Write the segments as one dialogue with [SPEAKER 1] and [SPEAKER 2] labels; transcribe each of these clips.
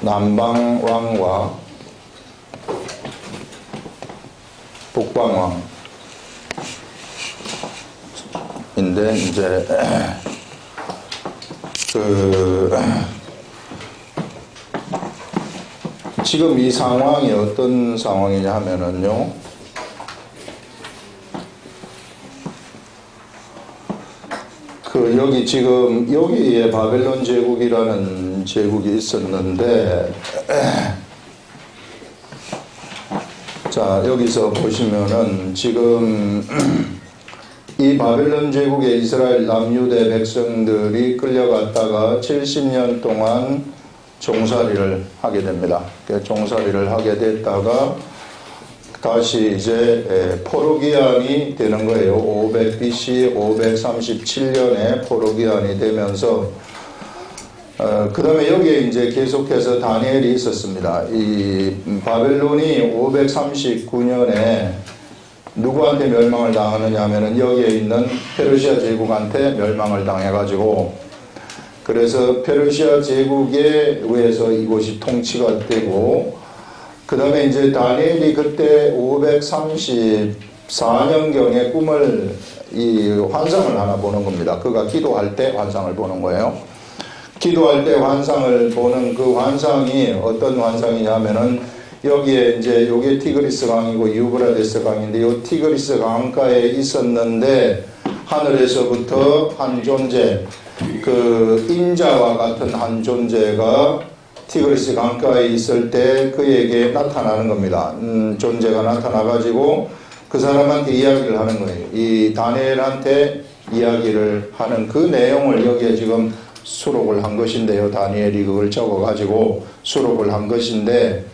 [SPEAKER 1] 남방왕과 북방왕인데 이제 지금 이 상황이 어떤 상황이냐 하면은요, 여기 지금 여기에 바벨론 제국이라는 제국이 있었는데, 자 여기서 보시면은 지금 이 바벨론 제국의 이스라엘 남유대 백성들이 끌려갔다가 70년 동안 종살이를 하게 됩니다. 종살이를 하게 됐다가 다시 이제 포로기한이 되는 거예요. 500 BC 537년에 포로기한이 되면서 그 다음에 여기에 이제 계속해서 다니엘이 있었습니다. 이 바벨론이 539년에 누구한테 멸망을 당하느냐 하면은 여기에 있는 페르시아 제국한테 멸망을 당해가지고, 그래서 페르시아 제국에 의해서 이곳이 통치가 되고, 그 다음에 이제 다니엘이 그때 534년경에 꿈을, 이 환상을 하나 보는 겁니다. 그가 기도할 때 환상을 보는 거예요. 기도할 때 환상을 보는 그 환상이 어떤 환상이냐면은, 여기에 이제 요게 티그리스 강이고 유브라데스 강인데, 요 티그리스 강가에 있었는데 하늘에서부터 한 존재, 그 인자와 같은 한 존재가 티그리스 강가에 있을 때 그에게 나타나는 겁니다. 존재가 나타나가지고 그 사람한테 이야기를 하는 거예요. 이 다니엘한테 이야기를 하는 그 내용을 여기에 지금 수록을 한 것인데요. 다니엘이 그걸 적어가지고 수록을 한 것인데,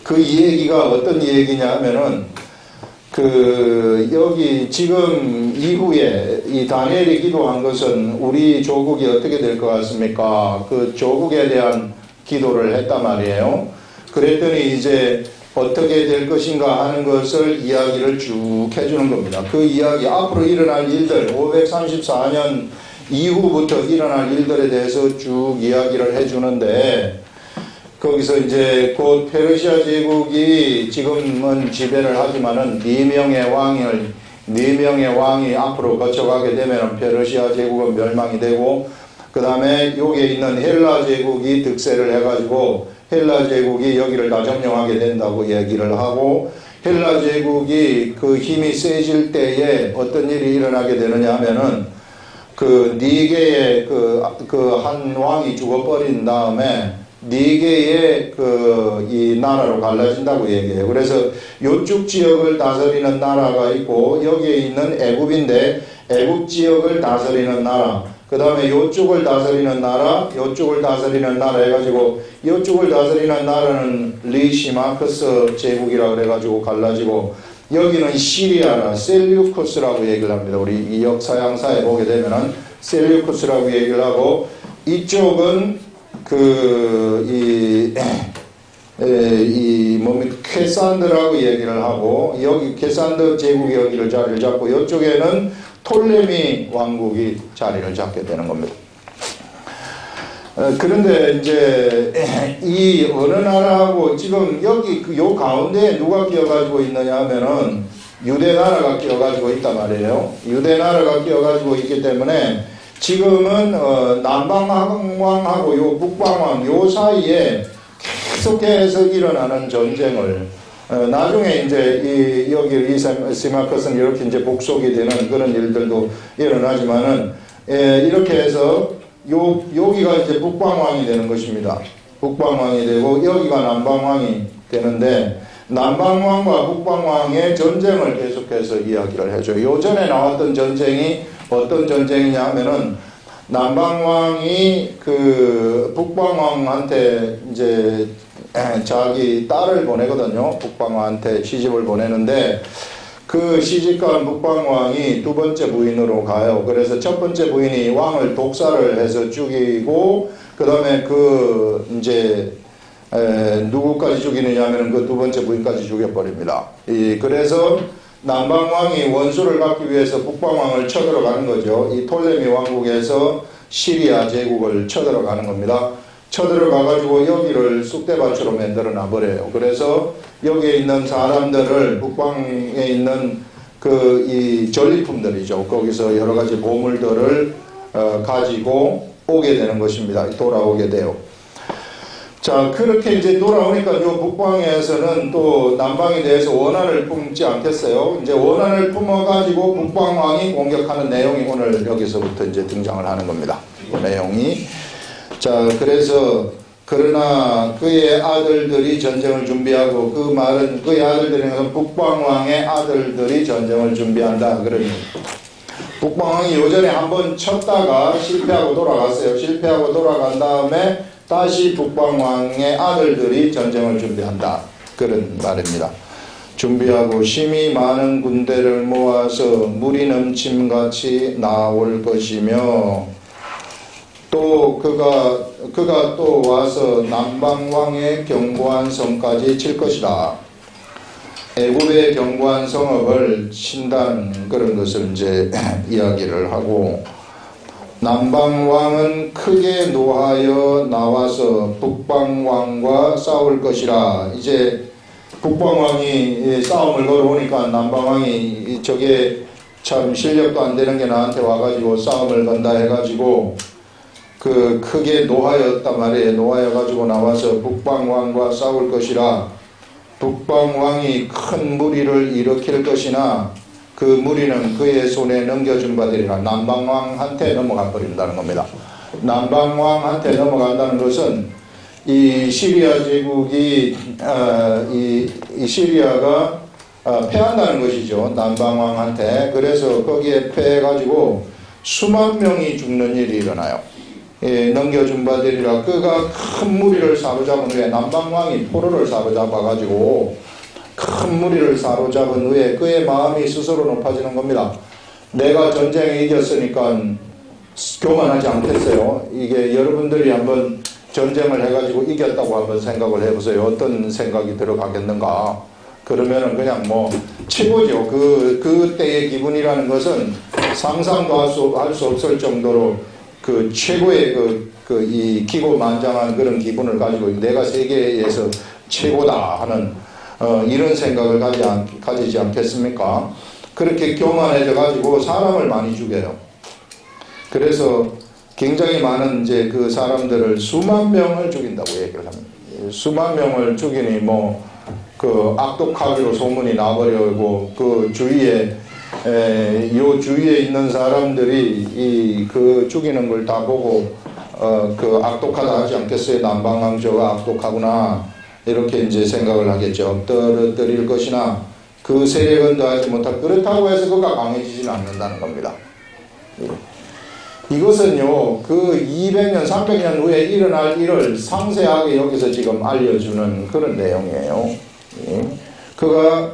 [SPEAKER 1] 그 얘기가 어떤 얘기냐 하면은, 여기 지금 이후에 이 다니엘이 기도한 것은 우리 조국이 어떻게 될 것 같습니까? 그 조국에 대한 기도를 했단 말이에요. 그랬더니 이제 어떻게 될 것인가 하는 것을 이야기를 쭉 해주는 겁니다. 그 이야기, 앞으로 일어날 일들, 534년 이후부터 일어날 일들에 대해서 쭉 이야기를 해주는데, 거기서 이제 곧 페르시아 제국이 지금은 지배를 하지만은 네 명의 왕이 앞으로 거쳐가게 되면 페르시아 제국은 멸망이 되고, 그 다음에 여기에 있는 헬라 제국이 득세를 해가지고 헬라 제국이 여기를 다 점령하게 된다고 얘기를 하고, 헬라 제국이 그 힘이 세질 때에 어떤 일이 일어나게 되느냐 하면은, 그 네 개의 한 왕이 죽어버린 다음에 네 개의 이 나라로 갈라진다고 얘기해요. 그래서 요쪽 지역을 다스리는 나라가 있고, 여기에 있는 애굽인데 애굽 지역을 다스리는 나라, 그 다음에 요쪽을 다스리는 나라, 요쪽을 다스리는 나라 해가지고, 요쪽을 다스리는 나라는 리시마크스 제국이라 그래가지고 갈라지고, 여기는 시리아라, 셀류쿠스라고 얘기를 합니다. 우리 이 역사양사에 보게 되면은 셀류쿠스라고 얘기를 하고, 이쪽은 쾌산드라고 얘기를 하고, 여기 쾌산드 제국이 여기를 자리를 잡고, 이쪽에는 톨레미 왕국이 자리를 잡게 되는 겁니다. 그런데 이제 이 어느 나라하고 지금 여기 요 가운데에 누가 끼어가지고 있느냐 하면은 유대 나라가 끼어가지고 있단 말이에요. 유대 나라가 끼어가지고 있기 때문에 지금은 남방왕하고 요 북방왕 요 사이에 계속해서 일어나는 전쟁을, 나중에 이제 여기 리시마크스는 이렇게 이제 복속이 되는 그런 일들도 일어나지만은, 이렇게 해서 여기가 이제 북방왕이 되는 것입니다. 북방왕이 되고 여기가 남방왕이 되는데, 남방왕과 북방왕의 전쟁을 계속해서 이야기를 해줘요. 요전에 나왔던 전쟁이 어떤 전쟁이냐 하면은, 남방왕이 북방왕한테 이제 자기 딸을 보내거든요. 북방왕한테 시집을 보내는데, 그 시집간 북방왕이 두 번째 부인으로 가요. 그래서 첫 번째 부인이 왕을 독살을 해서 죽이고, 그 다음에 이제 누구까지 죽이느냐 하면 그 두 번째 부인까지 죽여버립니다. 그래서 남방왕이 원수를 갖기 위해서 북방왕을 쳐들어가는 거죠. 이 톨레미 왕국에서 시리아 제국을 쳐들어가는 겁니다. 쳐들어가 가지고 여기를 쑥대밭으로 만들어 놔버려요. 그래서 여기에 있는 사람들을 북방에 있는 이 전리품들이죠. 거기서 여러 가지 보물들을 가지고 오게 되는 것입니다. 돌아오게 돼요. 자, 그렇게 이제 돌아오니까 요 북방에서는 또 남방에 대해서 원한을 품지 않겠어요. 이제 원한을 품어가지고 북방왕이 공격하는 내용이 오늘 여기서부터 이제 등장을 하는 겁니다. 그 내용이. 자, 그래서 그러나 그의 아들들이 전쟁을 준비하고, 그 말은 그의 아들들은 북방왕의 아들들이 전쟁을 준비한다. 그러니 북방왕이 요전에 한번 쳤다가 실패하고 돌아갔어요. 실패하고 돌아간 다음에 다시 북방왕의 아들들이 전쟁을 준비한다. 그런 말입니다. 준비하고 심히 많은 군대를 모아서 물이 넘침같이 나올 것이며, 또 그가 또 와서 남방왕의 견고한 성까지 칠 것이다. 애굽의 견고한 성읍을 친다는 그런 것을 이제 이야기를 하고, 남방왕은 크게 노하여 나와서 북방왕과 싸울 것이라. 이제 북방왕이 싸움을 걸어오니까 남방왕이 저게 참 실력도 안 되는 게 나한테 와가지고 싸움을 건다 해가지고 크게 노하였단 말이에요. 노하여 가지고 나와서 북방왕과 싸울 것이라. 북방왕이 큰 무리를 일으킬 것이나 그 무리는 그의 손에 넘겨준 바되리라. 남방왕한테 넘어가 버린다는 겁니다. 남방왕한테 넘어간다는 것은 이 시리아 제국이 이 시리아가 패한다는 것이죠. 남방왕한테. 그래서 거기에 패해가지고 수만 명이 죽는 일이 일어나요. 넘겨준 바되리라. 그가 큰 무리를 사로잡은 후에, 남방왕이 포로를 사로잡아가지고 큰 무리를 사로잡은 후에 그의 마음이 스스로 높아지는 겁니다. 내가 전쟁에 이겼으니까 교만하지 않겠어요? 이게 여러분들이 한번 전쟁을 해가지고 이겼다고 한번 생각을 해보세요. 어떤 생각이 들어가겠는가? 그러면은 그냥 뭐 최고죠. 그때의 기분이라는 것은 상상도 할 수 없을 정도로 그 최고의 이 기고만장한 그런 기분을 가지고 내가 세계에서 최고다 하는 이런 생각을 가지지 않겠습니까? 그렇게 교만해져 가지고 사람을 많이 죽여요. 그래서 굉장히 많은 이제 그 사람들을 수만 명을 죽인다고 얘기를 합니다. 수만 명을 죽이니 뭐 악독하기로 소문이 나버리고 그 주위에 요 주위에 있는 사람들이 죽이는 걸 다 보고 악독하다 하지 않겠어요? 남방왕 저가 악독하구나. 이렇게 이제 생각을 하겠죠. 떨어뜨릴 것이나 그 세력은 더하지 못할. 그렇다고 해서 그가 강해지지는 않는다는 겁니다. 이것은요, 200년, 300년 후에 일어날 일을 상세하게 여기서 지금 알려주는 그런 내용이에요. 그가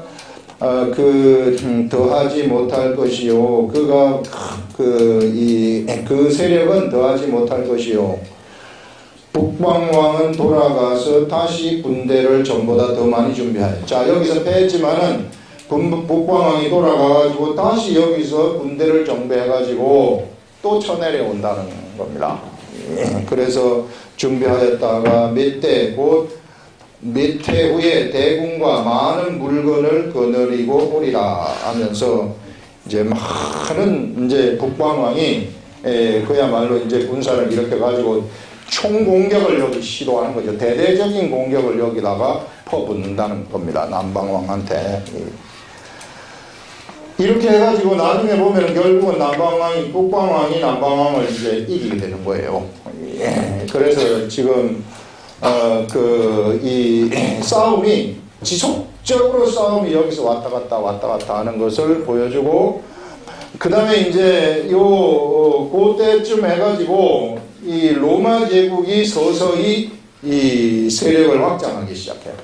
[SPEAKER 1] 더하지 못할 것이요. 그가 그 세력은 더하지 못할 것이요. 북방왕은 돌아가서 다시 군대를 전보다 더 많이 준비하여. 자, 여기서 패했지만은 북방왕이 돌아가가지고 다시 여기서 군대를 정비해가지고 또 쳐내려온다는 겁니다. 그래서 준비하였다가 몇 해 후에 대군과 많은 물건을 거느리고 오리라 하면서 이제 많은 이제 북방왕이 그야말로 이제 군사를 일으켜가지고 총공격을 여기 시도하는 거죠. 대대적인 공격을 여기다가 퍼붓는다는 겁니다. 남방왕한테. 이렇게 해가지고 나중에 보면 결국은 북방왕이 남방왕을 이제 이기게 되는 거예요. 그래서 지금 이 싸움이 지속적으로 싸움이 여기서 왔다 갔다 하는 것을 보여주고, 그 다음에 이제 그때쯤 해가지고 이 로마 제국이 서서히 이 세력을 확장하기 시작해요.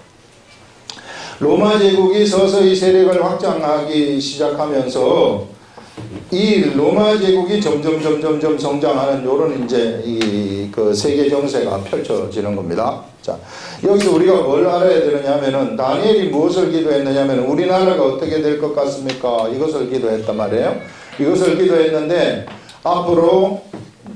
[SPEAKER 1] 로마 제국이 서서히 세력을 확장하기 시작하면서 이 로마 제국이 점점 성장하는 요런 이제 그 세계 정세가 펼쳐지는 겁니다. 자, 여기서 우리가 뭘 알아야 되느냐면은 다니엘이 무엇을 기도했느냐면 우리나라가 어떻게 될 것 같습니까? 이것을 기도했단 말이에요. 이것을 기도했는데 앞으로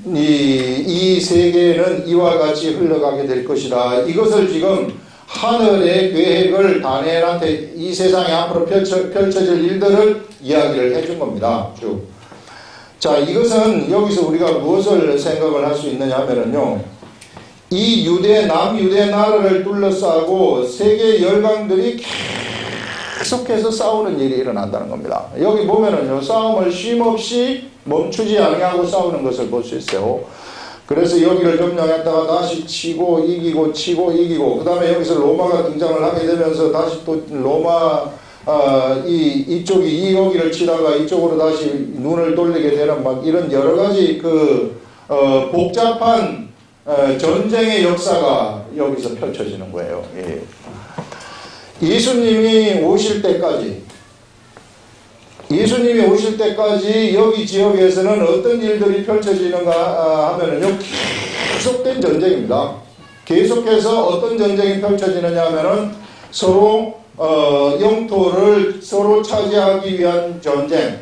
[SPEAKER 1] 이 세계는 이와 같이 흘러가게 될 것이다. 이것을 지금 하늘의 계획을 다니엘한테 이 세상에 앞으로 펼쳐질 일들을 이야기를 해준 겁니다. 쭉. 자, 이것은 여기서 우리가 무엇을 생각을 할 수 있느냐 하면은요, 이 남유대 나라를 둘러싸고 세계 열강들이 계속해서 싸우는 일이 일어난다는 겁니다. 여기 보면은요, 싸움을 쉼없이 멈추지 아니하고 싸우는 것을 볼 수 있어요. 그래서 여기를 점령했다가 다시 치고 이기고 치고 이기고, 그 다음에 여기서 로마가 등장을 하게 되면서 다시 또 로마 이쪽이 여기를 치다가 이쪽으로 다시 눈을 돌리게 되는 막 이런 여러 가지 복잡한 전쟁의 역사가 여기서 펼쳐지는 거예요. 예. 예수님이 오실 때까지 여기 지역에서는 어떤 일들이 펼쳐지는가 하면은요, 계속된 전쟁입니다. 계속해서 어떤 전쟁이 펼쳐지느냐 하면은 서로 영토를 서로 차지하기 위한 전쟁,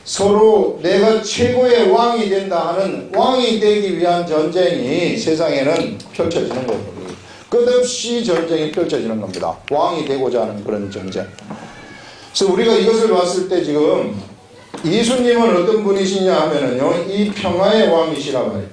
[SPEAKER 1] 서로 내가 최고의 왕이 된다 하는 왕이 되기 위한 전쟁이 세상에는 펼쳐지는 거예요. 끝없이 전쟁이 펼쳐지는 겁니다. 왕이 되고자 하는 그런 전쟁. 그래서 우리가 이것을 봤을 때 지금 예수님은 어떤 분이시냐 하면은요, 이 평화의 왕이시란 말이에요.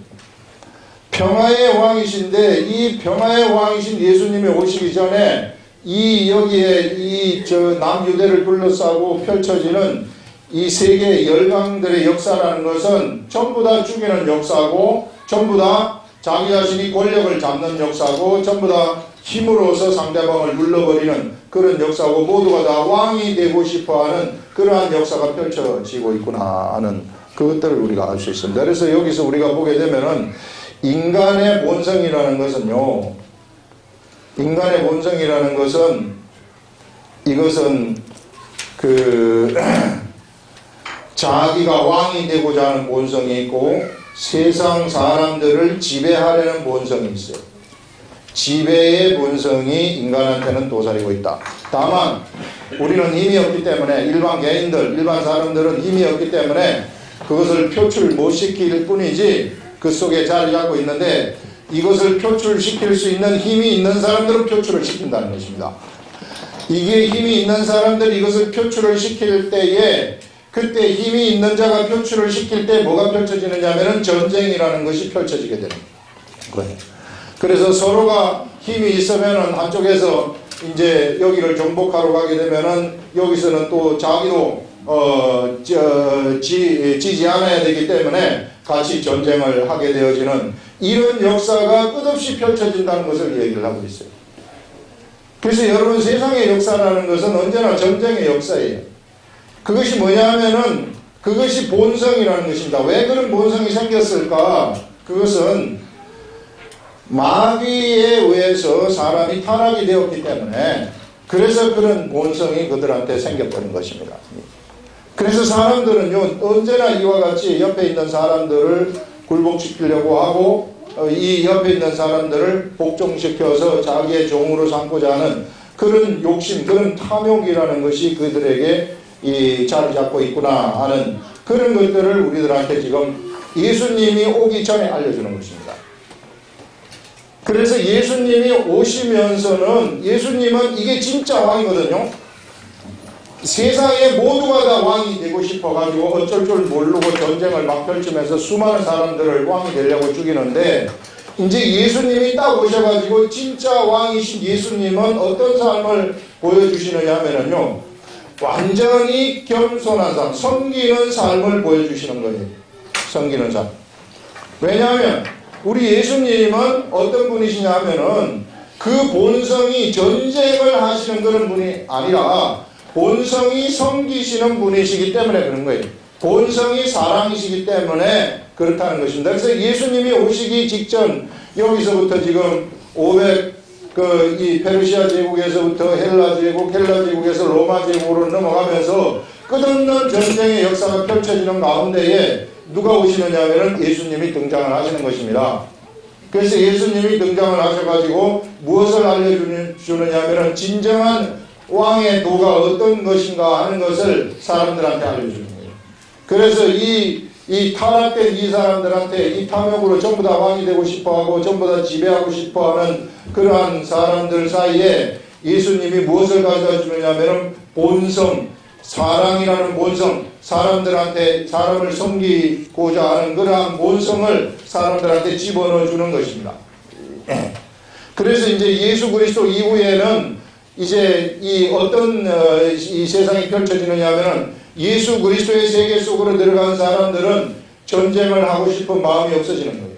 [SPEAKER 1] 평화의 왕이신데, 이 평화의 왕이신 예수님이 오시기 전에 여기에 남유대를 둘러싸고 펼쳐지는 이 세계 열강들의 역사라는 것은 전부 다 죽이는 역사고, 전부 다 자기 자신이 권력을 잡는 역사고, 전부 다 힘으로서 상대방을 눌러버리는 그런 역사고, 모두가 다 왕이 되고 싶어하는 그러한 역사가 펼쳐지고 있구나 하는 그것들을 우리가 알 수 있습니다. 그래서 여기서 우리가 보게 되면은 인간의 본성이라는 것은요, 이것은 자기가 왕이 되고자 하는 본성이 있고, 세상 사람들을 지배하려는 본성이 있어요. 지배의 본성이 인간한테는 도사리고 있다. 다만 우리는 힘이 없기 때문에, 일반 개인들, 일반 사람들은 힘이 없기 때문에 그것을 표출 못 시킬 뿐이지 그 속에 자리 잡고 있는데, 이것을 표출시킬 수 있는 힘이 있는 사람들은 표출을 시킨다는 것입니다. 이게 힘이 있는 사람들이 이것을 표출을 시킬 때에, 그때 힘이 있는 자가 표출을 시킬 때 뭐가 펼쳐지느냐 하면은 전쟁이라는 것이 펼쳐지게 되는 거예요. 그래서 서로가 힘이 있으면은 한쪽에서 이제 여기를 정복하러 가게 되면은 여기서는 또 자기도 지지 않아야 되기 때문에 같이 전쟁을 하게 되어지는 이런 역사가 끝없이 펼쳐진다는 것을 얘기를 하고 있어요. 그래서 여러분, 세상의 역사라는 것은 언제나 전쟁의 역사예요. 그것이 뭐냐 하면은 그것이 본성이라는 것입니다. 왜 그런 본성이 생겼을까? 그것은 마귀에 의해서 사람이 타락이 되었기 때문에, 그래서 그런 본성이 그들한테 생겨버린 것입니다. 그래서 사람들은요, 언제나 이와 같이 옆에 있는 사람들을 굴복시키려고 하고, 이 옆에 있는 사람들을 복종시켜서 자기의 종으로 삼고자 하는 그런 욕심, 그런 탐욕이라는 것이 그들에게 자리 잡고 있구나 하는 그런 것들을 우리들한테 지금 예수님이 오기 전에 알려주는 것입니다. 그래서 예수님이 오시면서는, 예수님은 이게 진짜 왕이거든요. 세상에 모두가 다 왕이 되고 싶어가지고 어쩔 줄 모르고 전쟁을 막 펼치면서 수많은 사람들을 왕이 되려고 죽이는데, 이제 예수님이 딱 오셔가지고 진짜 왕이신 예수님은 어떤 삶을 보여주시느냐 하면은요, 완전히 겸손한 삶, 섬기는 삶을 보여주시는 거예요. 섬기는 삶. 왜냐하면 우리 예수님은 어떤 분이시냐 하면은 그 본성이 전쟁을 하시는 그런 분이 아니라 본성이 섬기시는 분이시기 때문에 그런 거예요. 본성이 사랑이시기 때문에 그렇다는 것입니다. 그래서 예수님이 오시기 직전, 여기서부터 지금 이 페르시아 제국에서부터 헬라 제국에서 로마 제국으로 넘어가면서 끝없는 전쟁의 역사가 펼쳐지는 가운데에 누가 오시느냐 하면 예수님이 등장을 하시는 것입니다. 그래서 예수님이 등장을 하셔가지고 무엇을 알려주느냐 하면 진정한 왕의 도가 어떤 것인가 하는 것을 사람들한테 알려주는 거예요. 그래서 이 이 타락된 이 사람들한테 이 탐욕으로 전부 다 왕이 되고 싶어하고 전부 다 지배하고 싶어하는 그러한 사람들 사이에 예수님이 무엇을 가져다 주느냐면 본성, 사랑이라는 본성, 사람들한테 사람을 섬기고자 하는 그러한 본성을 사람들한테 집어넣어 주는 것입니다. 그래서 이제 예수 그리스도 이후에는 이제 이 어떤 이 세상이 펼쳐지느냐면은 예수 그리스도의 세계 속으로 들어간 사람들은 전쟁을 하고 싶은 마음이 없어지는 거예요.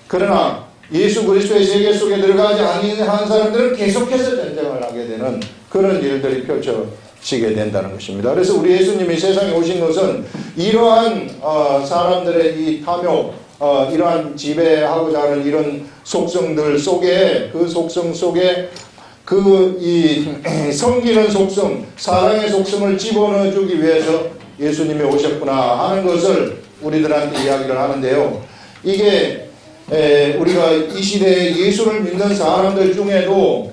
[SPEAKER 1] 그러나 예수 그리스도의 세계 속에 들어가지 않은 사람들은 계속해서 전쟁을 하게 되는 그런 일들이 펼쳐지게 된다는 것입니다. 그래서 우리 예수님이 세상에 오신 것은 이러한 사람들의 이 탐욕, 이러한 지배하고자 하는 이런 속성들 속에, 그 속성 속에 섬기는 속성, 사랑의 속성을 집어넣어 주기 위해서 예수님이 오셨구나 하는 것을 우리들한테 이야기를 하는데요. 이게 우리가 이 시대에 예수를 믿는 사람들 중에도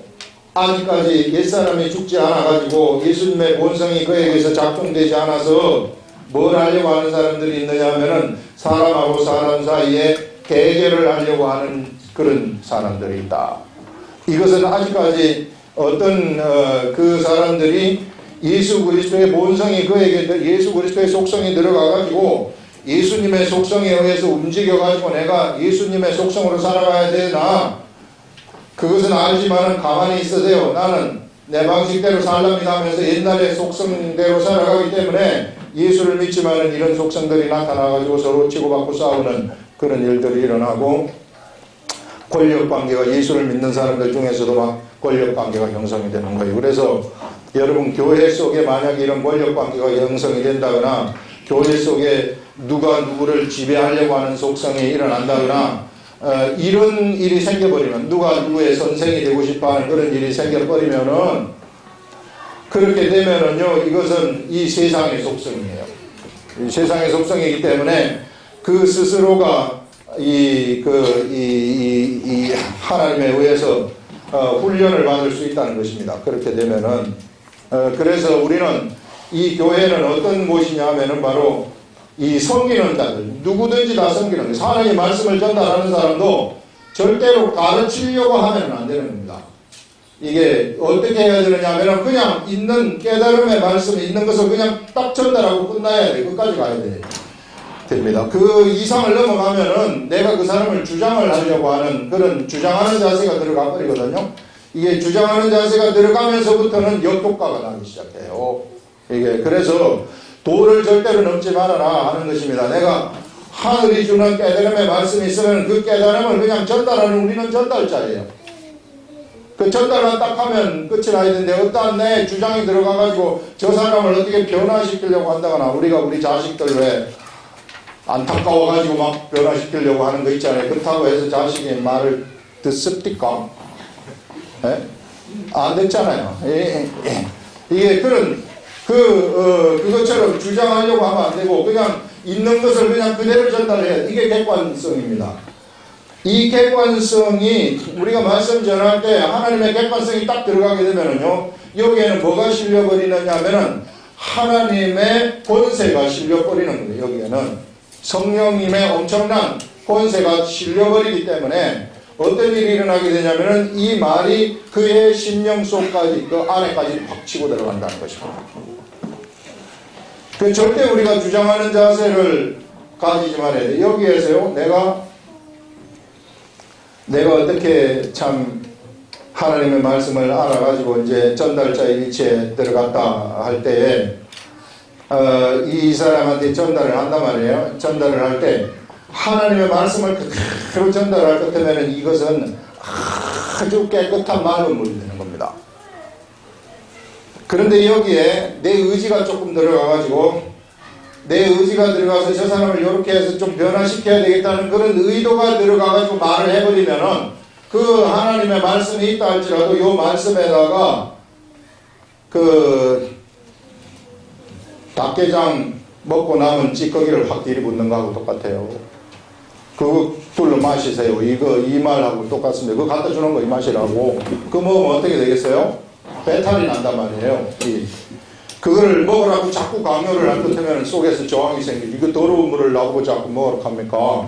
[SPEAKER 1] 아직까지 옛사람이 죽지 않아가지고 예수님의 본성이 그에게서 작동되지 않아서 뭘 하려고 하는 사람들이 있느냐 하면은 사람하고 사람 사이에 대결을 하려고 하는 그런 사람들이 있다. 이것은 아직까지 어떤 그 사람들이 예수 그리스도의 본성이 그에게 예수 그리스도의 속성이 들어가가지고 예수님의 속성에 의해서 움직여가지고 내가 예수님의 속성으로 살아가야 되나 그것은 알지만은 가만히 있으세요. 나는 내 방식대로 살랍니다 하면서 옛날의 속성대로 살아가기 때문에 예수를 믿지만은 이런 속성들이 나타나가지고 서로 치고받고 싸우는 그런 일들이 일어나고 권력관계가 예수를 믿는 사람들 중에서도 막 권력관계가 형성이 되는 거예요. 그래서 여러분 교회 속에 만약에 이런 권력관계가 형성이 된다거나 교회 속에 누가 누구를 지배하려고 하는 속성이 일어난다거나 이런 일이 생겨버리면 누가 누구의 선생이 되고 싶어하는 그런 일이 생겨버리면은 그렇게 되면은요 이것은 이 세상의 속성이에요. 이 세상의 속성이기 때문에 그 스스로가 하나님에 의해서 훈련을 받을 수 있다는 것입니다. 그렇게 되면은 그래서 우리는 이 교회는 어떤 곳이냐 하면은 바로 이 섬기는 자들 누구든지 다 섬기는 거예요. 하나님의 말씀을 전달하는 사람도 절대로 가르치려고 하면 안 되는 겁니다. 이게 어떻게 해야 되느냐 하면 그냥 있는 깨달음의 말씀이 있는 것을 그냥 딱 전달하고 끝나야 돼. 끝까지 가야 돼. 됩니다. 그 이상을 넘어가면은 내가 그 사람을 주장을 하려고 하는 그런 주장하는 자세가 들어가 버리거든요. 이게 주장하는 자세가 들어가면서부터는 역효과가 나기 시작해요. 이게 그래서 도를 절대로 넘지 말아라 하는 것입니다. 내가 하늘이 주는 깨달음의 말씀이 있으면 그 깨달음을 그냥 전달하는 우리는 전달자예요. 그 전달만 딱 하면 끝이 나야 되는데 어떠한 내 주장이 들어가가지고 저 사람을 어떻게 변화시키려고 한다거나 우리가 우리 자식들 왜 안타까워가지고 막 변화시키려고 하는 거 있잖아요. 그렇다고 해서 자식이 말을 듣습니까? 안 듣잖아요. 이게 그것처럼 주장하려고 하면 안 되고 그냥 있는 것을 그냥 그대로 전달해야 돼. 이게 객관성입니다. 이 객관성이 우리가 말씀 전할 때 하나님의 객관성이 딱 들어가게 되면은요 여기에는 뭐가 실려버리느냐 하면은 하나님의 권세가 실려버리는 거예요. 여기에는 성령님의 엄청난 권세가 실려버리기 때문에 어떤 일이 일어나게 되냐면은 이 말이 그의 심령 속까지 그 안에까지 팍 치고 들어간다는 것입니다. 그 절대 우리가 주장하는 자세를 가지지 말아야 돼. 여기에서요 내가 어떻게 참 하나님의 말씀을 알아가지고 이제 전달자의 위치에 들어갔다 할 때에 이 사람한테 전달을 한단 말이에요. 전달을 할 때 하나님의 말씀을 그대로 전달할 것 때문에 이것은 아주 깨끗한 마음물이 되는 겁니다. 그런데 여기에 내 의지가 조금 들어가가지고 내 의지가 들어가서 저 사람을 이렇게 해서 좀 변화시켜야 되겠다는 그런 의도가 들어가가지고 말을 해버리면은 그 하나님의 말씀이 있다 할지라도 이 말씀에다가 그 닭게장 먹고 남은 찌꺼기를 확 들이붓는 거하고 똑같아요. 그거 둘러 마시세요. 이 말하고 똑같습니다. 그거 갖다 주는 거 이 맛이라고. 그거 먹으면 어떻게 되겠어요? 배탈이 난단 말이에요. 그걸 먹으라고 자꾸 강요를 할 것 하면 속에서 저항이 생기지. 이거 더러운 물을 나보고 자꾸 먹으라고 합니까?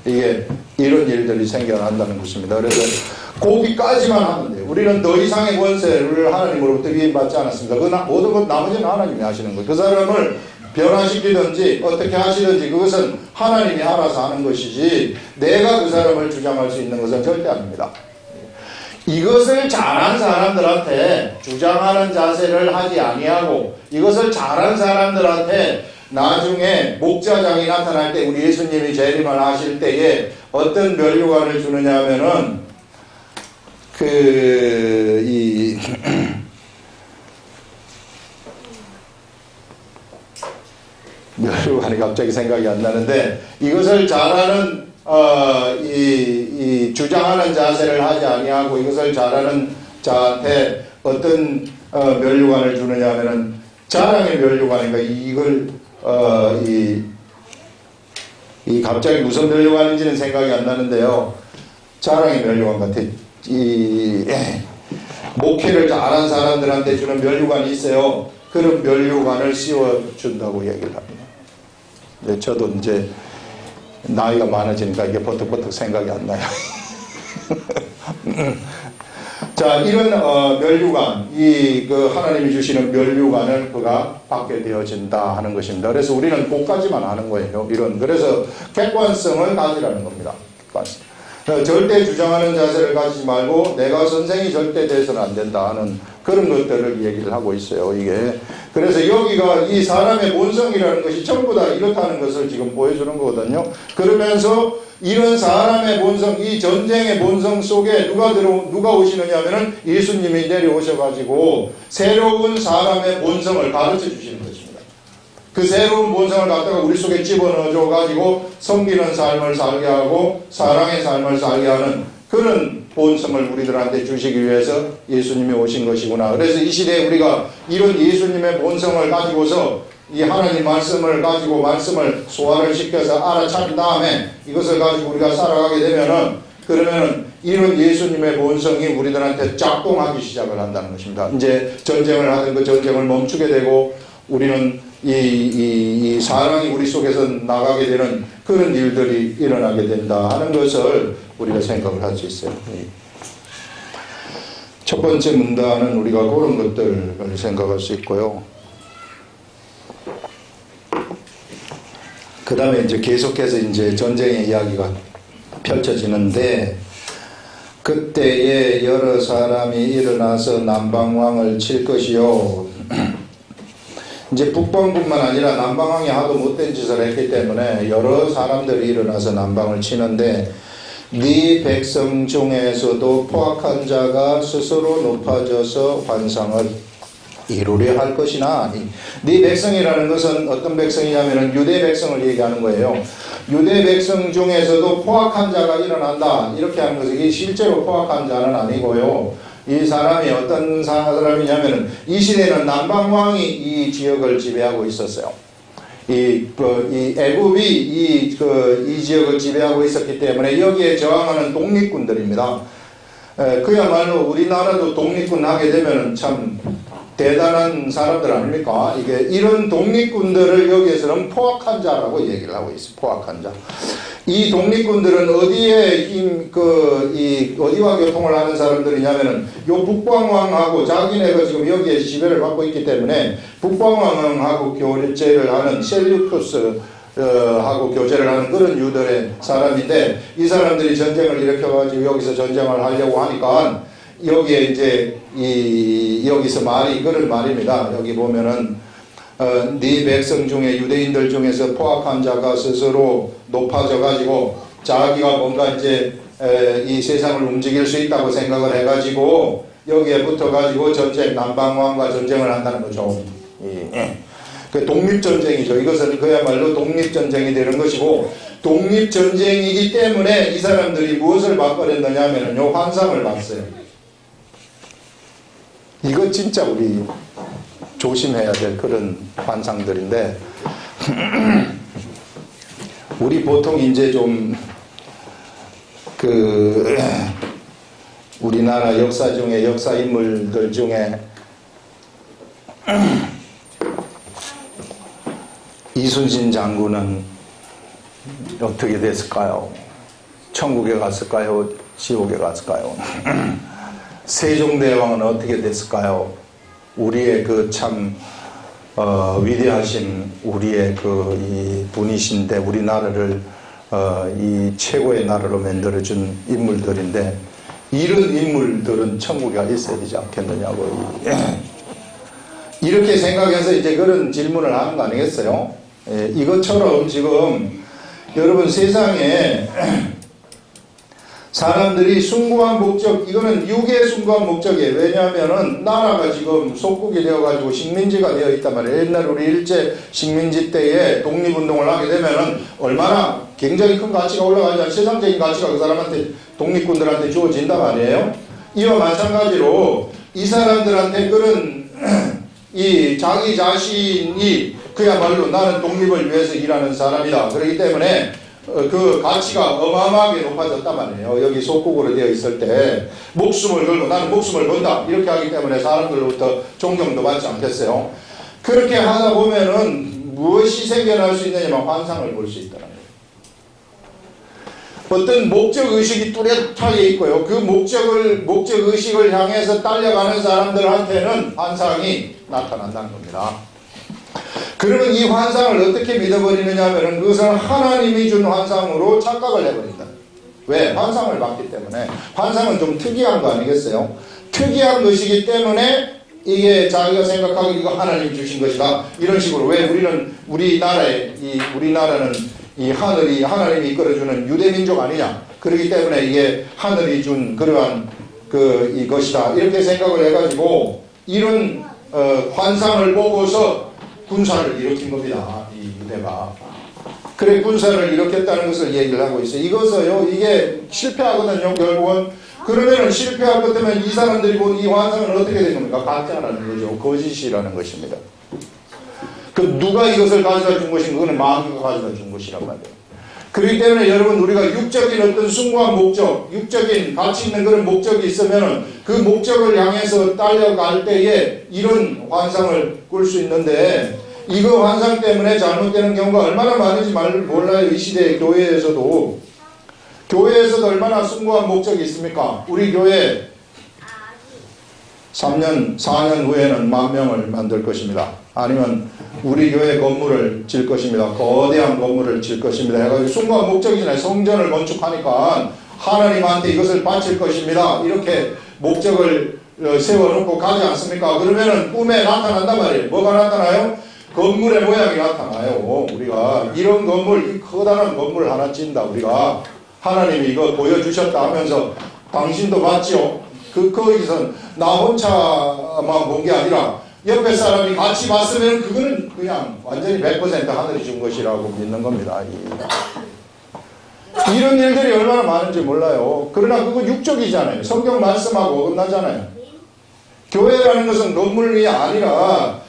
[SPEAKER 1] 이게 이런 일들이 생겨난다는 것입니다. 그래서 고기까지만 하면 돼요. 우리는 더 이상의 권세를 하나님으로부터 위임받지 않았습니다. 모든 것 나머지는 하나님이 하시는 거예요. 그 사람을 변화시키든지 어떻게 하시든지 그것은 하나님이 알아서 하는 것이지 내가 그 사람을 주장할 수 있는 것은 절대 아닙니다. 이것을 잘한 사람들한테 주장하는 자세를 하지 아니하고 이것을 잘한 사람들한테 나중에 목자장이 나타날 때 우리 예수님이 재림을 하실 때에 어떤 면류관을 주느냐 하면은 면류관이 갑자기 생각이 안 나는데 이것을 잘하는 주장하는 자세를 하지 아니하고 이것을 잘하는 자한테 어떤 면류관을 주느냐 하면은 자랑의 면류관인가 이걸 갑자기 무슨 면류관인지는 생각이 안 나는데요. 자랑의 면류관 같아. 목회를 잘한 사람들한테 주는 면류관이 있어요. 그런 면류관을 씌워준다고 얘기를 합니다. 네, 저도 이제 나이가 많아지니까 이게 버뜩버뜩 생각이 안 나요. 자, 이런 면류관, 하나님이 주시는 면류관을 그가 받게 되어진다 하는 것입니다. 그래서 우리는 그까지만 하는 거예요. 그래서 객관성을 가지라는 겁니다. 객관성. 절대 주장하는 자세를 가지지 말고 내가 선생이 절대 돼서는 안 된다 하는 그런 것들을 얘기를 하고 있어요. 이게 그래서 여기가 이 사람의 본성이라는 것이 전부 다 이렇다는 것을 지금 보여주는 거거든요. 그러면서 이런 사람의 본성, 이 전쟁의 본성 속에 누가 오시느냐 하면은 예수님이 내려오셔가지고 새로운 사람의 본성을 가르쳐 주시는 것입니다. 그 새로운 본성을 갖다가 우리 속에 집어넣어줘 가지고 섬기는 삶을 살게 하고 사랑의 삶을 살게 하는 그런 본성을 우리들한테 주시기 위해서 예수님이 오신 것이구나. 그래서 이 시대에 우리가 이런 예수님의 본성을 가지고서 이 하나님 말씀을 가지고 말씀을 소화를 시켜서 알아차린 다음에 이것을 가지고 우리가 살아가게 되면은 그러면은 이런 예수님의 본성이 우리들한테 작동하기 시작을 한다는 것입니다. 이제 전쟁을 하던 그 전쟁을 멈추게 되고 우리는 이 사랑이 우리 속에서 나가게 되는 그런 일들이 일어나게 된다 하는 것을 우리가 생각을 할 수 있어요. 첫 번째 문단은 우리가 그런 것들을 생각할 수 있고요. 그 다음에 이제 계속해서 이제 전쟁의 이야기가 펼쳐지는데 그때에 여러 사람이 일어나서 남방왕을 칠 것이요. 이제 북방뿐만 아니라 남방왕이 하도 못된 짓을 했기 때문에 여러 사람들이 일어나서 남방을 치는데 네 백성 중에서도 포악한 자가 스스로 높아져서 환상을 이루려 할 것이나 네 백성이라는 것은 어떤 백성이냐면 유대 백성을 얘기하는 거예요. 유대 백성 중에서도 포악한 자가 일어난다 이렇게 하는 것은 이 실제로 포악한 자는 아니고요. 이 사람이 어떤 사람이냐면 이 시대는 남방왕이 이 지역을 지배하고 있었어요. 이 애굽이 이 지역을 지배하고 있었기 때문에 여기에 저항하는 독립군들입니다. 그야말로 우리나라도 독립군 하게 되면 참 대단한 사람들 아닙니까? 이게 이런 독립군들을 여기에서는 포악한 자라고 얘기를 하고 있어요. 포악한 자. 이 독립군들은 어디와 교통을 하는 사람들이냐면은 요 북방왕하고 자기네가 지금 여기에 지배를 받고 있기 때문에 북방왕하고 교제를 하는 셀류쿠스 하고 교제를 하는 그런 유들의 사람인데 이 사람들이 전쟁을 일으켜가지고 여기서 전쟁을 하려고 하니까 여기에 이제 여기서 말이 그런 말입니다. 여기 보면은 네 백성 중에 유대인들 중에서 포악한 자가 스스로 높아져 가지고 자기가 뭔가 이제 이 세상을 움직일 수 있다고 생각을 해 가지고 여기에 붙어 가지고 남방왕과 전쟁을 한다는 거죠. 그 독립전쟁이죠. 이것은 그야말로 독립전쟁이 되는 것이고 독립전쟁이기 때문에 이 사람들이 무엇을 받버렸느냐 하면요 환상을 봤어요. 이거 진짜 우리 조심해야 될 그런 환상들인데 우리 보통 이제 좀 우리나라 역사 중에 역사 인물들 중에 이순신 장군은 어떻게 됐을까요? 천국에 갔을까요? 지옥에 갔을까요? 세종대왕은 어떻게 됐을까요? 우리의 그 참 위대하신 우리의 이 분이신데 우리나라를 이 최고의 나라로 만들어준 인물들인데 이런 인물들은 천국에 있어야 되지 않겠느냐고 이렇게 생각해서 이제 그런 질문을 하는 거 아니겠어요? 이것처럼 지금 여러분 세상에 사람들이 숭고한 목적, 이거는 육의 숭고한 목적이에요. 왜냐하면은 나라가 지금 속국이 되어가지고 식민지가 되어 있단 말이에요. 옛날 우리 일제 식민지 때에 독립운동을 하게 되면은 얼마나 굉장히 큰 가치가 올라가지, 세상적인 가치가 그 사람한테 독립군들한테 주어진단 말이에요. 이와 마찬가지로 이 사람들한테 그런 이 자기 자신이 그야말로 나는 독립을 위해서 일하는 사람이다. 그렇기 때문에 그 가치가 어마어마하게 높아졌단 말이에요. 여기 속국으로 되어 있을 때 목숨을 걸고 나는 목숨을 건다 이렇게 하기 때문에 사람들로부터 존경도 받지 않겠어요. 그렇게 하다 보면은 무엇이 생겨날 수 있느냐면 환상을 볼 수 있다는 거예요. 어떤 목적의식이 뚜렷하게 있고요. 그 목적의식을 향해서 딸려가는 사람들한테는 환상이 나타난다는 겁니다. 그러면 이 환상을 어떻게 믿어버리느냐 하면 그것은 하나님이 준 환상으로 착각을 해버린다. 왜? 환상을 봤기 때문에. 환상은 좀 특이한 거 아니겠어요? 특이한 것이기 때문에 이게 자기가 생각하기 이거 하나님 주신 것이다. 이런 식으로. 왜 우리나라는 이 하늘이 하나님이 이끌어주는 유대민족 아니냐. 그렇기 때문에 이게 하늘이 준 그러한 이것이다. 이렇게 생각을 해가지고 이런 환상을 보고서 군사를 일으킨 겁니다. 이 유대가. 그래 군사를 일으켰다는 것을 얘기를 하고 있어요. 이것을요. 이게 실패하거든요. 결국은. 그러면은 실패할 것 때문에 이 사람들이 본 이 환상은 어떻게 된 겁니까? 가짜라는 거죠. 거짓이라는 것입니다. 그 누가 이것을 가져다 준 것인가? 그거는 마귀가 가져다 준 것이란 말이에요. 그렇기 때문에 여러분 우리가 육적인 어떤 숭고한 목적, 육적인 가치 있는 그런 목적이 있으면은 그 목적을 향해서 딸려갈 때에 이런 환상을 꿀 수 있는데 이거 환상 때문에 잘못되는 경우가 얼마나 많은지 몰라요. 이 시대의 교회에서도 얼마나 숭고한 목적이 있습니까? 우리 교회 3년, 4년 후에는 10,000명을 만들 것입니다. 아니면 우리 교회 건물을 질 것입니다. 거대한 건물을 질 것입니다. 해가지고 숭고한 목적이잖아요. 성전을 건축하니까 하나님한테 이것을 바칠 것입니다. 이렇게 목적을 세워놓고 가지 않습니까? 그러면은 꿈에 나타난단 말이에요. 뭐가 나타나요? 건물의 모양이 나타나요. 우리가 이런 건물, 이 커다란 건물 하나 짓는다. 우리가 하나님이 이거 보여주셨다 하면서 당신도 봤지요? 거기서 나 혼자만 본 게 아니라 옆에 사람이 같이 봤으면 그거는 그냥 완전히 100% 하늘이 준 것이라고 믿는 겁니다. 이런 일들이 얼마나 많은지 몰라요. 그러나 그거 육적이잖아요. 성경 말씀하고 어긋나잖아요. 교회라는 것은 건물이 아니라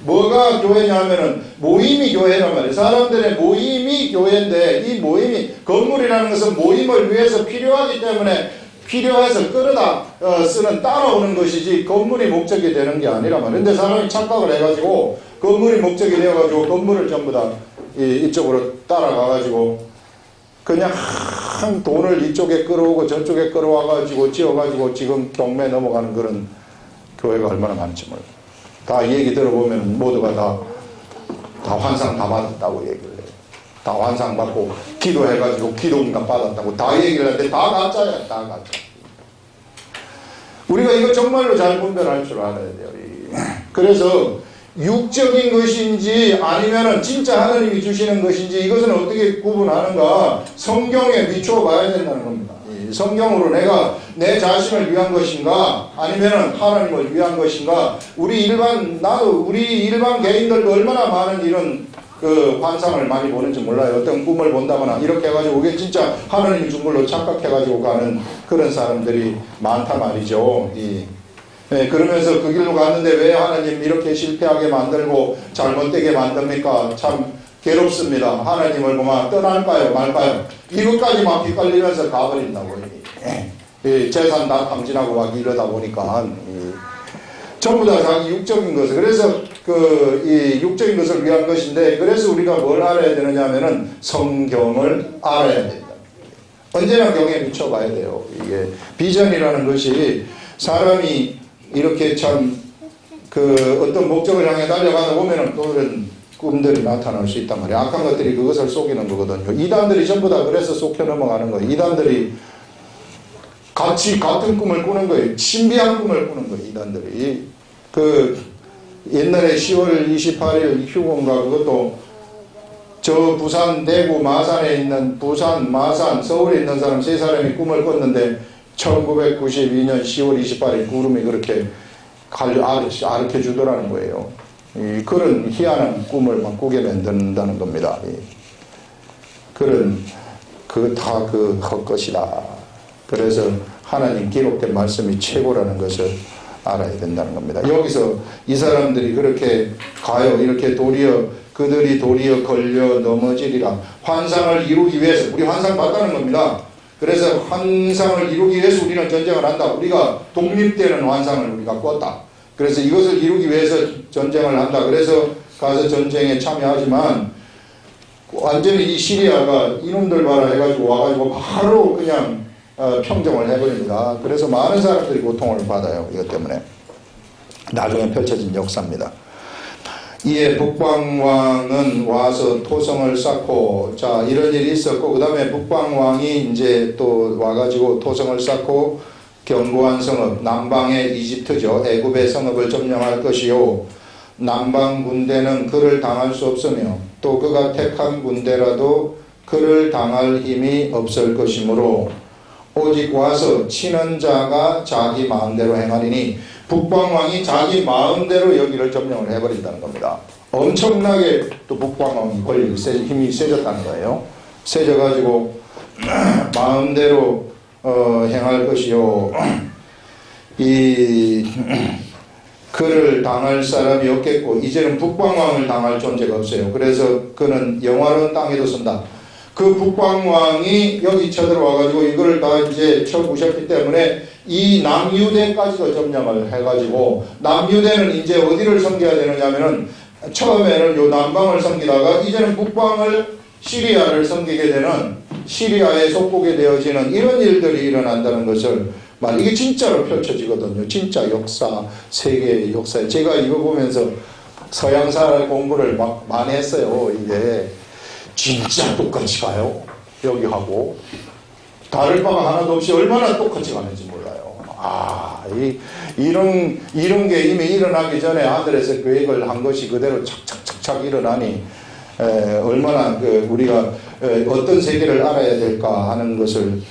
[SPEAKER 1] 뭐가 교회냐면은 모임이 교회란 말이에요. 사람들의 모임이 교회인데 이 모임이 건물이라는 것은 모임을 위해서 필요하기 때문에 필요해서 끌어다 쓰는 따라오는 것이지 건물이 목적이 되는 게 아니란 말이에요. 근데 사람이 착각을 해가지고 건물이 목적이 되어가지고 건물을 전부 다 이쪽으로 따라가가지고 그냥 돈을 이쪽에 끌어오고 저쪽에 끌어와가지고 지어가지고 지금 경매 넘어가는 그런 교회가 얼마나 많은지 몰라요. 다 얘기 들어보면 모두가 다 환상 다 받았다고 얘기를 해요. 다 환상 받고 기도해가지고 기도응답 받았다고 다 얘기를 하는데 다 가짜야. 다 가짜. 우리가 이거 정말로 잘 분별할 줄 알아야 돼요. 그래서 육적인 것인지 아니면은 진짜 하나님이 주시는 것인지 이것은 어떻게 구분하는가? 성경에 비추어 봐야 된다는 겁니다. 성경으로 내가 내 자신을 위한 것인가 아니면은 하나님을 위한 것인가? 우리 일반 개인들도 얼마나 많은 이런 환상을 많이 보는지 몰라요. 어떤 꿈을 본다거나 이렇게 해가지고 이게 진짜 하나님이 준 걸로 착각해가지고 가는 그런 사람들이 많단 말이죠. 네, 그러면서 그 길로 갔는데 왜 하나님 이렇게 실패하게 만들고 잘못되게 만듭니까? 참 괴롭습니다. 하나님을 보면 떠날까요 말까요? 이것까지 막 헷갈리면서 가버린다고. 재산 다 탕진하고 막 이러다 보니까 전부 다 자기 육적인 것을. 그래서 이 육적인 것을 위한 것인데, 그래서 우리가 뭘 알아야 되느냐 하면은 성경을 알아야 된다. 언제나 경에 비춰봐야 돼요. 이게 비전이라는 것이 사람이 이렇게 참 어떤 목적을 향해 달려가다 보면은 또 이런 꿈들이 나타날 수 있단 말이에요. 악한 것들이 그것을 속이는 거거든요. 이단들이 전부 다 그래서 속혀 넘어가는 거예요. 이단들이 같은 꿈을 꾸는 거예요. 신비한 꿈을 꾸는 거예요. 이단들이. 옛날에 10월 28일 휴건가 그것도 저 부산, 대구, 마산에 있는 부산, 마산, 서울에 있는 사람 세 사람이 꿈을 꿨는데 1992년 10월 28일 구름이 그렇게 가르쳐 주더라는 거예요. 그런 희한한 꿈을 막 꾸게 만든다는 겁니다. 그거 다 헛것이다. 그래서 하나님 기록된 말씀이 최고라는 것을 알아야 된다는 겁니다. 여기서 이 사람들이 그렇게 가요. 이렇게 그들이 도리어 걸려 넘어지리라. 환상을 이루기 위해서, 우리 환상 봤다는 겁니다. 그래서 환상을 이루기 위해서 우리는 전쟁을 한다. 우리가 독립되는 환상을 우리가 꿨다. 그래서 이것을 이루기 위해서 전쟁을 한다. 그래서 가서 전쟁에 참여하지만 완전히 이 시리아가 이놈들 봐라 해가지고 와가지고 바로 그냥 평정을 해버립니다. 그래서 많은 사람들이 고통을 받아요. 이것 때문에. 나중에 펼쳐진 역사입니다. 이에 북방왕은 와서 토성을 쌓고, 자, 이런 일이 있었고, 그 다음에 북방왕이 이제 또 와가지고 토성을 쌓고 견고한 성읍, 남방의 이집트죠. 애굽의 성읍을 점령할 것이요. 남방 군대는 그를 당할 수 없으며 또 그가 택한 군대라도 그를 당할 힘이 없을 것이므로 오직 와서 치는 자가 자기 마음대로 행하리니, 북방왕이 자기 마음대로 여기를 점령을 해버린다는 겁니다. 엄청나게 또 북방왕이 권력이 힘이 세졌다는 거예요. 세져가지고 마음대로 행할 것이요. 그를 당할 사람이 없겠고 이제는 북방왕을 당할 존재가 없어요. 그래서 그는 영화로운 땅에도 선다. 그 북방왕이 여기 쳐들어와가지고 이거를 다 이제 쳐부셨기 때문에 이 남유대까지도 점령을 해가지고, 남유대는 이제 어디를 섬겨야 되느냐면은 처음에는 요 남방을 섬기다가 이제는 북방을 시리아를 섬기게 되는, 시리아에 속국이 되어지는 이런 일들이 일어난다는 것을 이게 진짜로 펼쳐지거든요. 진짜 역사, 세계의 역사에. 제가 이거 보면서 서양사 공부를 막 많이 했어요. 이게 진짜 똑같이 가요. 여기하고 다를 바가 하나도 없이 얼마나 똑같이 가는지 몰라요. 이런 게 이미 일어나기 전에 하늘에서 계획을 한 것이 그대로 착착착착 일어나니 얼마나 우리가 어떤 세계를 알아야 될까 하는 것을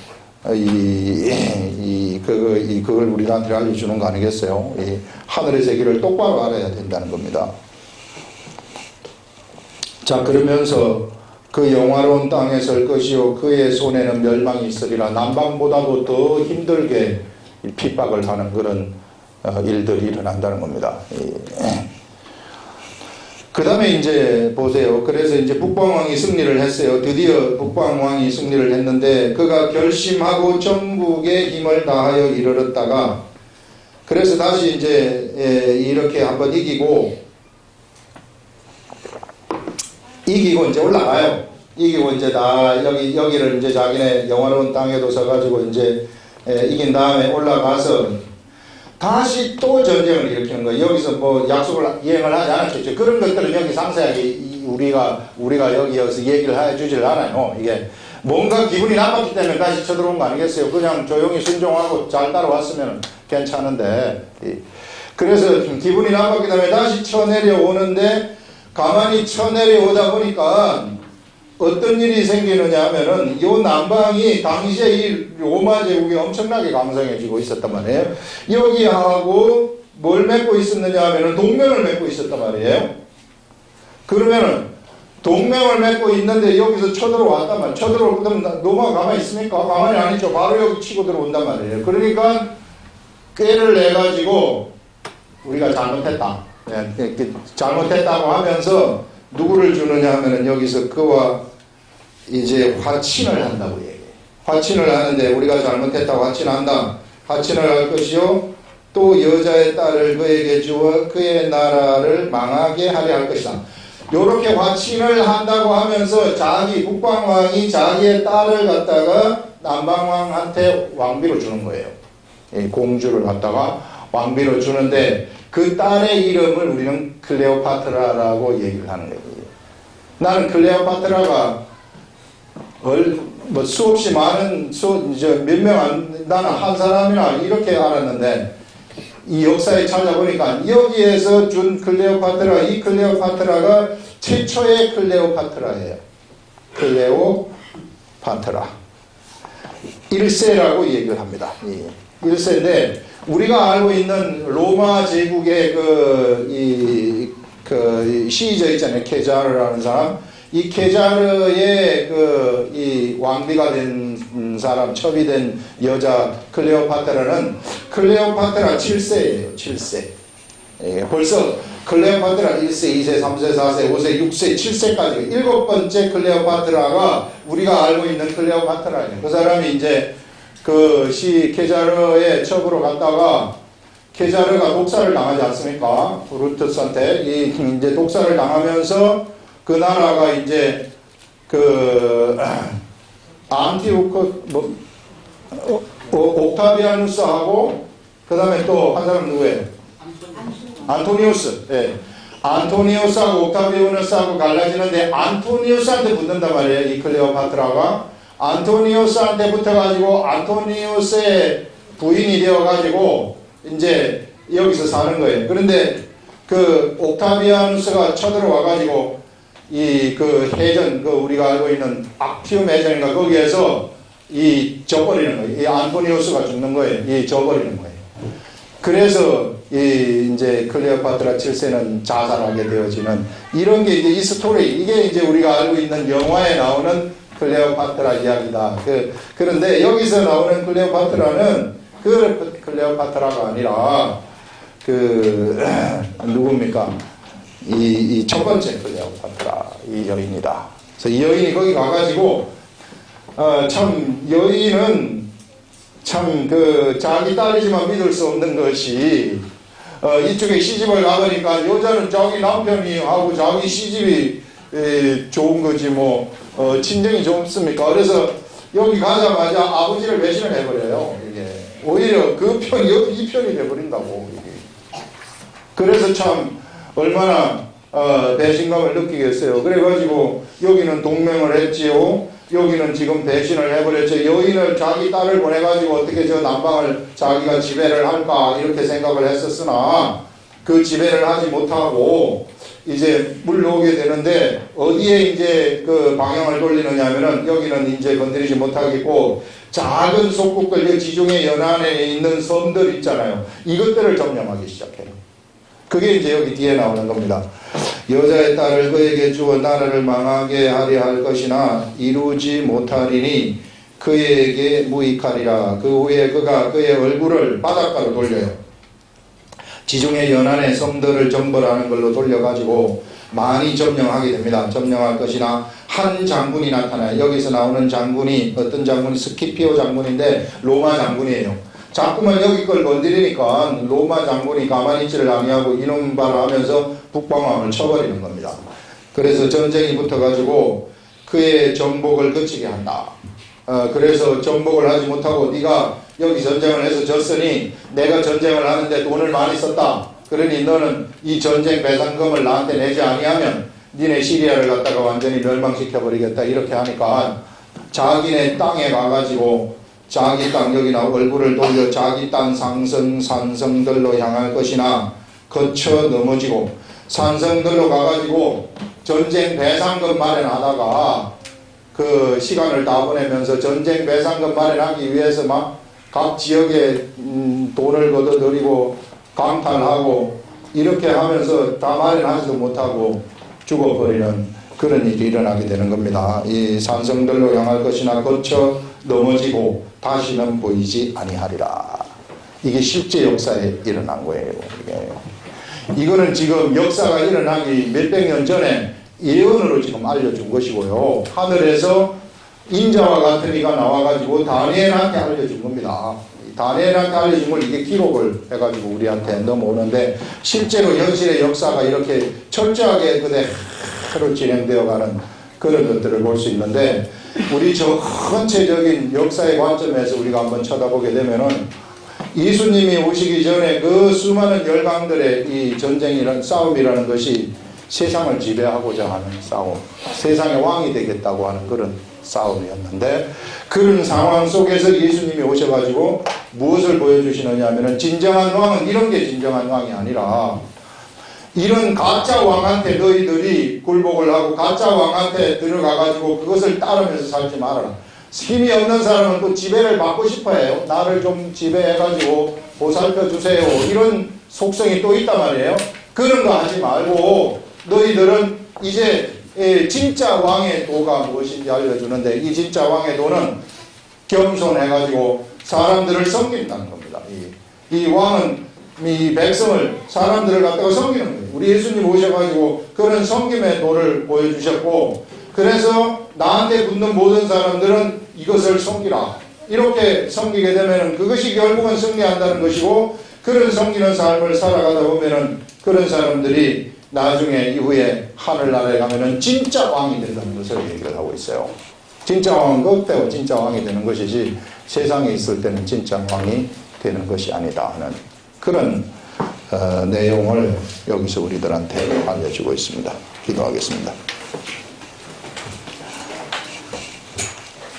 [SPEAKER 1] 그걸 우리한테 알려주는 거 아니겠어요? 이 하늘의 세계를 똑바로 알아야 된다는 겁니다. 자, 그러면서 그 영화로운 땅에 설 것이요 그의 손에는 멸망이 있으리라. 남방보다도 더 힘들게 핍박을 하는 그런 일들이 일어난다는 겁니다. 그 다음에 이제 보세요. 그래서 이제 북방왕이 승리를 했어요. 드디어 북방왕이 승리를 했는데 그가 결심하고 전국의 힘을 다하여 이르렀다가, 그래서 다시 이제 이렇게 한번 이기고 이제 올라가요. 이기고 이제 다 여기를 이제 자기네 영화로운 땅에도 서가지고 이제 이긴 다음에 올라가서 다시 또 전쟁을 일으키는 거예요. 여기서 뭐 약속을 이행을 하지 않았겠죠. 그런 것들은 여기 상세하게 우리가 여기서 얘기를 해주질 않아요. 이게 뭔가 기분이 나빴기 때문에 다시 쳐들어온 거 아니겠어요. 그냥 조용히 순종하고 잘 따라왔으면 괜찮은데, 그래서 기분이 나빴기 때문에 다시 쳐내려오는데, 가만히 쳐내려오다 보니까 어떤 일이 생기느냐 하면은 요 남방이 당시에 이 로마 제국이 엄청나게 강성해지고 있었단 말이에요. 여기하고 뭘 맺고 있었느냐 하면은 동맹을 맺고 있었단 말이에요. 그러면은 동맹을 맺고 있는데 여기서 쳐들어왔단 말이에요. 그럼 로마가 가만히 있습니까? 가만히 안 있죠. 바로 여기 치고 들어온단 말이에요. 그러니까 꾀를 내가지고 우리가 잘못했다. 잘못했다고 하면서 누구를 주느냐 하면은 여기서 그와 이제 화친을 한다고 얘기해요. 화친을 하는데 우리가 잘못했다고 화친한다. 화친을 할 것이요 또 여자의 딸을 그에게 주어 그의 나라를 망하게 하려 할 것이다. 요렇게 화친을 한다고 하면서 자기 북방왕이 자기의 딸을 갖다가 남방왕한테 왕비로 주는 거예요. 공주를 갖다가 왕비로 주는데 그 딸의 이름을 우리는 클레오파트라라고 얘기를 하는 거예요. 나는 클레오파트라가 수없이 많은 몇 명 나는 한 사람이나 이렇게 알았는데 이 역사에 찾아보니까 여기에서 준 클레오파트라, 이 클레오파트라가 최초의 클레오파트라예요. 클레오파트라 1세라고 얘기를 합니다. 1세인데 우리가 알고 있는 로마 제국의 그 시저 있잖아요. 케자르라는 사람. 이 케자르의 이 왕비가 된 사람, 첩이 된 여자 클레오파트라는 클레오파트라 7세예요. 7세. 벌써 클레오파트라 1세, 2세, 3세, 4세, 5세, 6세, 7세까지 7번째 클레오파트라가 우리가 알고 있는 클레오파트라예요. 그 사람이 이제 그 케자르의 첩으로 갔다가 케자르가 독사를 당하지 않습니까? 브루투스한테 이제 독사를 당하면서 그 나라가 이제 안티오크 옥타비아누스하고 그 다음에 또 한 사람 누구예요? 안토니우스. 예. 안토니우스하고 옥타비아누스하고 갈라지는데 안토니우스한테 붙는단 말이에요. 이 클레오파트라가 안토니우스한테 붙어가지고 안토니우스의 부인이 되어가지고 이제 여기서 사는 거예요. 그런데 그 옥타비아누스가 쳐들어와가지고 해전, 우리가 알고 있는 악티움 해전인가 거기에서 져버리는 거예요. 이 안토니우스가 죽는 거예요. 져버리는 거예요. 그래서 이제 클레오파트라 7세는 자살하게 되어지는 이런 게 이제 이 스토리, 이게 이제 우리가 알고 있는 영화에 나오는 클레오파트라 이야기다. 그런데 여기서 나오는 클레오파트라는 그 클레오파트라가 아니라 누굽니까? 이 첫 번째 클레오파트라 이 여인이다. 그래서 이 여인이 거기 가가지고 참 여인은 참 자기 딸이지만 믿을 수 없는 것이 이쪽에 시집을 가보니까 여자는 자기 남편이 하고 자기 시집이 좋은 거지 뭐 친정이 좋습니까? 그래서 여기 가자마자 아버지를 배신을 해버려요. 이게 오히려 이 편이 돼버린다고. 이게. 그래서 참 얼마나 배신감을 느끼겠어요. 그래가지고 여기는 동맹을 했지요. 여기는 지금 배신을 해버렸죠. 여인을 자기 딸을 보내가지고 어떻게 저 남방을 자기가 지배를 할까 이렇게 생각을 했었으나 그 지배를 하지 못하고 이제 물러오게 되는데 어디에 이제 그 방향을 돌리느냐 하면은 여기는 이제 건드리지 못하겠고 작은 속국들 지중해 연안에 있는 섬들 있잖아요. 이것들을 점령하기 시작해요. 그게 이제 여기 뒤에 나오는 겁니다. 여자의 딸을 그에게 주어 나라를 망하게 하려 할 것이나 이루지 못하리니 그에게 무익하리라. 그 후에 그가 그의 얼굴을 바닷가로 돌려요. 지중해 연안의 섬들을 정벌하는 걸로 돌려가지고 많이 점령하게 됩니다. 점령할 것이나 한 장군이 나타나요. 여기서 나오는 장군이 어떤 장군이 스키피오 장군인데 로마 장군이에요. 자꾸만 여기 걸 건드리니까 로마 장군이 가만히 있지를 아니하고 이놈바라 하면서 북방왕을 쳐버리는 겁니다. 그래서 전쟁이 붙어가지고 그의 정복을 거치게 한다. 그래서 정복을 하지 못하고 네가 여기 전쟁을 해서 졌으니 내가 전쟁을 하는데 돈을 많이 썼다. 그러니 너는 이 전쟁 배상금을 나한테 내지 아니하면 니네 시리아를 갖다가 완전히 멸망시켜버리겠다. 이렇게 하니까 자기네 땅에 가가지고 자기 땅 여기나 얼굴을 돌려 자기 땅 상성 산성들로 향할 것이나 거쳐 넘어지고 산성들로 가가지고 전쟁 배상금 마련하다가 그 시간을 다 보내면서 전쟁 배상금 마련하기 위해서 막 각 지역에 돈을 걷어들이고 강탈하고 이렇게 하면서 다 마련하지도 못하고 죽어버리는 그런 일이 일어나게 되는 겁니다. 이 산성들로 향할 것이나 거쳐 넘어지고 다시는 보이지 아니하리라. 이게 실제 역사에 일어난 거예요. 이거는 지금 역사가 일어나기 몇백 년 전에 예언으로 지금 알려준 것이고요. 하늘에서 인자와 같은 이가 나와가지고 다니엘한테 알려준 겁니다. 다니엘한테 알려진 걸 이게 기록을 해가지고 우리한테 넘어오는데 실제로 현실의 역사가 이렇게 철저하게 그대로 진행되어가는 그런 것들을 볼 수 있는데 우리 전체적인 역사의 관점에서 우리가 한번 쳐다보게 되면은 예수님이 오시기 전에 그 수많은 열강들의 이 전쟁이라는 싸움이라는 것이 세상을 지배하고자 하는 싸움, 세상의 왕이 되겠다고 하는 그런 싸움이었는데 그런 상황 속에서 예수님이 오셔가지고 무엇을 보여주시느냐 하면은 진정한 왕은 이런 게 진정한 왕이 아니라 이런 가짜 왕한테 너희들이 굴복을 하고 가짜 왕한테 들어가가지고 그것을 따르면서 살지 말아라. 힘이 없는 사람은 또 지배를 받고 싶어해요. 나를 좀 지배해가지고 보살펴 주세요. 이런 속성이 또 있단 말이에요. 그런 거 하지 말고 너희들은 이제 진짜 왕의 도가 무엇인지 알려주는데 이 진짜 왕의 도는 겸손해가지고 사람들을 섬긴다는 겁니다. 이 왕은 이 백성을 사람들을 갖다가 섬기는 거예요. 우리 예수님 오셔가지고 그런 섬김의 도를 보여주셨고 그래서 나한테 붙는 모든 사람들은 이것을 섬기라. 이렇게 섬기게 되면 그것이 결국은 승리한다는 것이고 그런 섬기는 삶을 살아가다 보면은 그런 사람들이 나중에 이후에 하늘나라에 가면은 진짜 왕이 된다는 것을 얘기를 하고 있어요. 진짜 왕은 그때가 진짜 왕이 되는 것이지 세상에 있을 때는 진짜 왕이 되는 것이 아니다 하는 그런 내용을 여기서 우리들한테 알려주고 있습니다. 기도하겠습니다.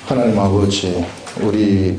[SPEAKER 1] 하나님 아버지, 우리